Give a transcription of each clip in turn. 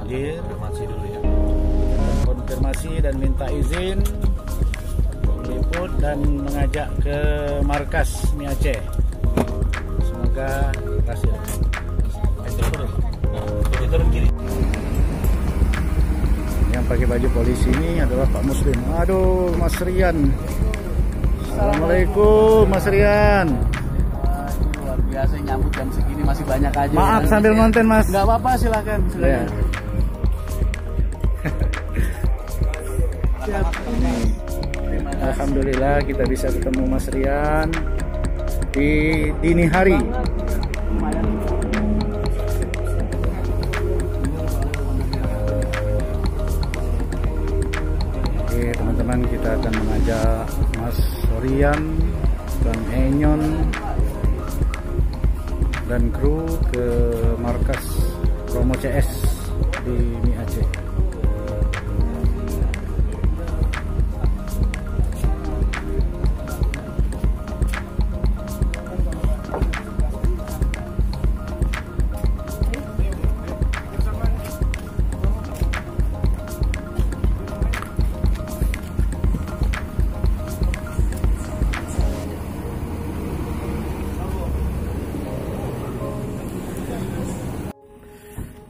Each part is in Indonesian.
hadir. Konfirmasi dulu ya. Konfirmasi dan minta izin meliput dan mengajak ke markas Mi Aceh. Semoga berhasil. Turun kiri. Yang pakai baju polisi ini adalah Pak Muslim. Aduh, Mas Rian. Assalamualaikum, Mas Rian. Luar biasa, nyambut jam segini masih banyak aja. Maaf ya, sambil ngonten, Mas. Nggak apa-apa, silakan. Ya. Alhamdulillah kita bisa ketemu Mas Rian di dini hari. Oke teman-teman, kita akan mengajak Mas Rian, Kang Enyon dan kru ke markas Promo CS di Mi Aceh.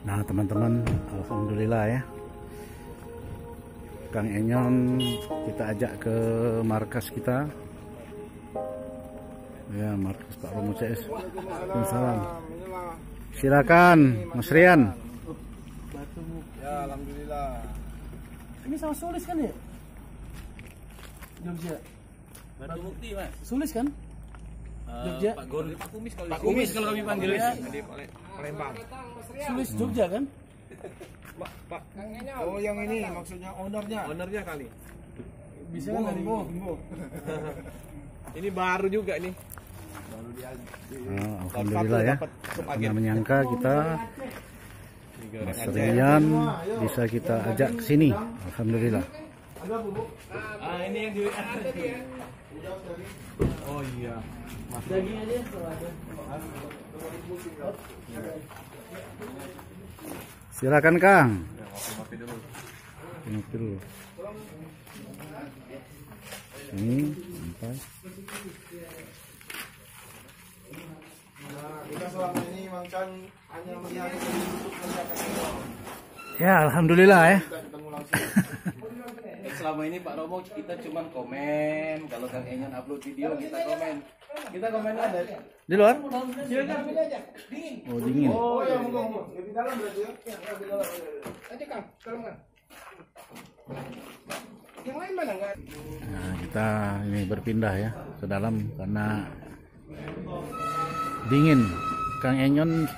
Nah teman-teman, alhamdulillah ya, Kang Enyon kita ajak ke markas kita ya, markas Pak Promo CS. Waalaikumsalam. Silakan Mas Rian. Ya, alhamdulillah. Ini sama Sulis kan ya? Jogja. Batu Bukti, Mas. Sulis kan? Jogja. Pak Gon, Pak Kumis kalau kami panggil ya. Di Palembang. Sulis Jogja kan? Pak. Oh yang ini maksudnya ownernya. Ownernya kali. Bisa kan dari Ini baru juga nih. Alhamdulillah ya, nggak menyangka kita Mas Rian bisa kita ajak ke sini. Alhamdulillah. Ini yang di Oh iya. Daging aja kalau ada. Silakan Kang. Ngopi dulu. Ngopi dulu. Ini sampai. Nah, kita selama ini Mang Chan hanya melihat di YouTube saja. Ya alhamdulillah ya. Kita ketemu langsung. Selama ini Pak Romo kita cuma komen, kalau Kang Enyon upload video kita komen. Kita komennya ada Di luar? silakan pilih aja. Dingin. Oh dingin. Oh ya monggo. Di dalam berarti ya. Ya, di dalam. Aja Kang, dalam Kang. Yang lain mana enggak? Nah kita ini berpindah ya ke dalam karena dingin. Kang Enyon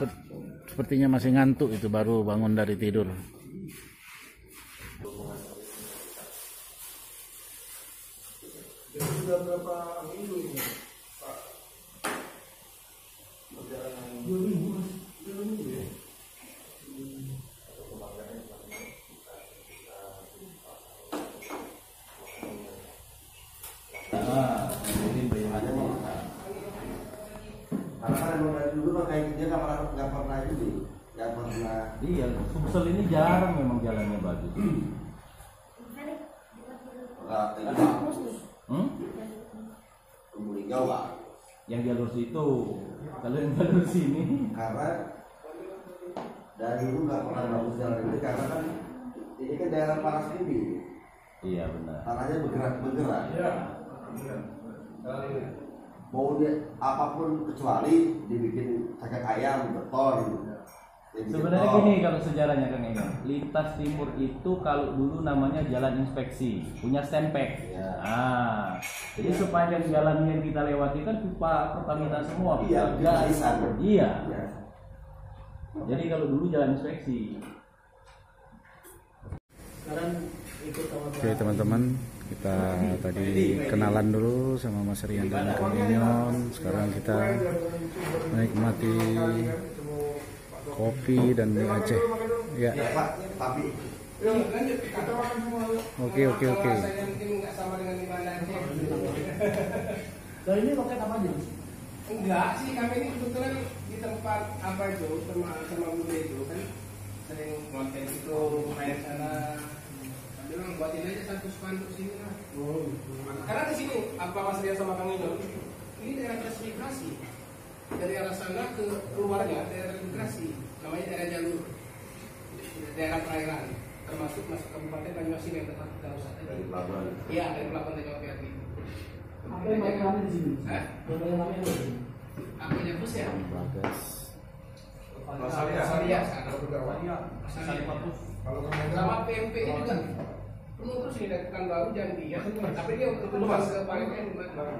sepertinya masih ngantuk, itu baru bangun dari tidur. Sudah berapa minggu ini, Pak? Perjalanan 2 minggu, Mas. 2 minggu ya. Karena kan emang dari dulu kayak dia nggak pernah ini, nggak pernah. Iya, Sumsel ini jarang memang jalannya bagus. Nggak ini bagus. Kemudian Jawa. Yang jalur situ, kalau yang jalur sini. Karena dari dulu nggak pernah bagus jalan ini karena kan ini kan daerah panas tinggi. Iya benar. Tanahnya bergerak. Iya. Mau dia apapun kecuali dibikin cakak ayam, beton. Sebenarnya gini kalau sejarahnya Kang Enyon, lintas timur itu kalau dulu namanya jalan inspeksi, punya Stenpek. Ya. Ah, jadi sepanjang jalan yang kita lewati kan pipa Pertamina semua. Iya, Gas. Iya. Ya. Jadi kalau dulu jalan inspeksi. Oke teman-teman, kita tadi kenalan dulu sama Mas Rian dan Kang Enyon. Sekarang kita menikmati kopi dan mie Aceh. Ya. Pak, tapi Oke. Dan ini loket apa aja? Enggak sih, kami ini kebetulan di tempat apa itu sama Bunda itu kan sering konten itu Manduk sini lah. Karena di sini apa Mas Rian sama Kang Ino, ini daerah klasifikasi dari arah sana ke keluarnya daerah migrasi, namanya daerah jalur, daerah perairan, termasuk masuk Kabupaten Banyuasin yang tempat kita usah tadi. Iya, dari pelabuhan Tanjung Priok. Apa yang ramai di sini? Apa yang ramai di sini? Apa yang bus ya? Masalia sekarang. Sama PMP ini juga penuh terus ini dari Pekanbaru Jambi ya. Tapi dia untuk keluar ke Palembang gimana?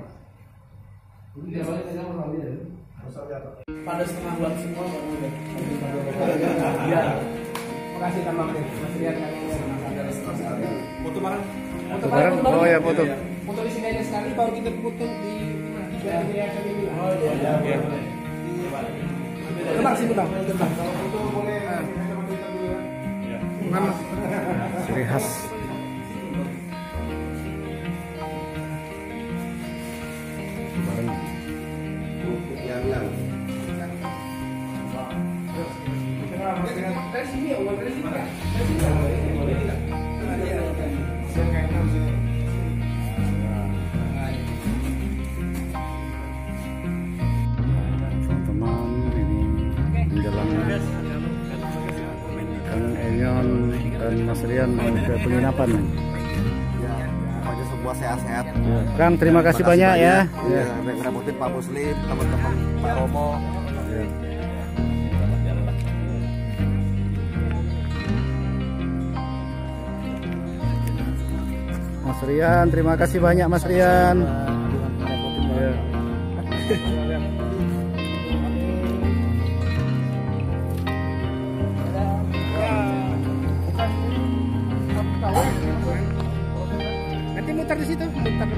Dia balik ke sana orang dia. Pada setengah bulan semua baru udah. Ya. Makasih Kang Mang. Mas Rian Kang ini. Foto bareng. Foto bareng. Oh ya foto. Foto di sini aja sekali baru kita foto di yayasan ini. Oh iya. Tenang sih bentar. Kalau foto boleh sama kita dulu ya. Mana? Ciri khas. Bareng. Dari sini ya, dari sini kan? Dari sini boleh tidak? Teman-teman, ini menjelang Kang Enyon dan Mas Rian mau ke penginapan. Pokoknya semua sehat-sehat. Ya. Kang, terima kasih banyak ya. Ya, ngerepotin Pak Muslim, teman-teman Pak Romo. Ya. Mas Rian, terima kasih banyak Mas Rian. Ya. Nanti muter di situ, muter depan.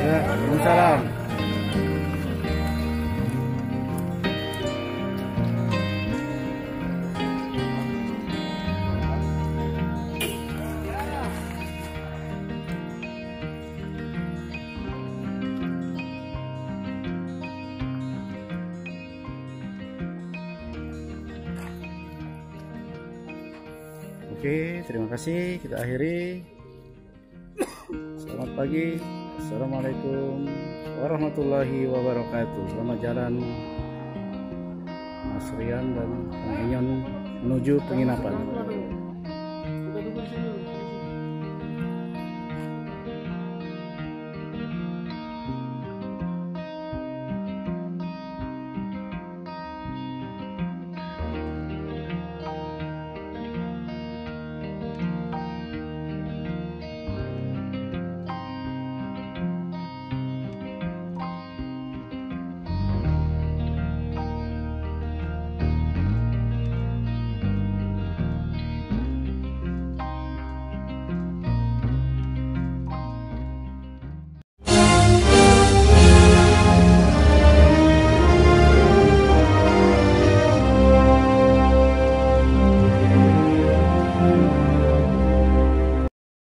Ya, Waalaikumsalam. Oke, terima kasih. Kita akhiri. Selamat pagi. Assalamualaikum warahmatullahi wabarakatuh. Selamat jalan Mas Rian dan Kang Enyon menuju penginapan.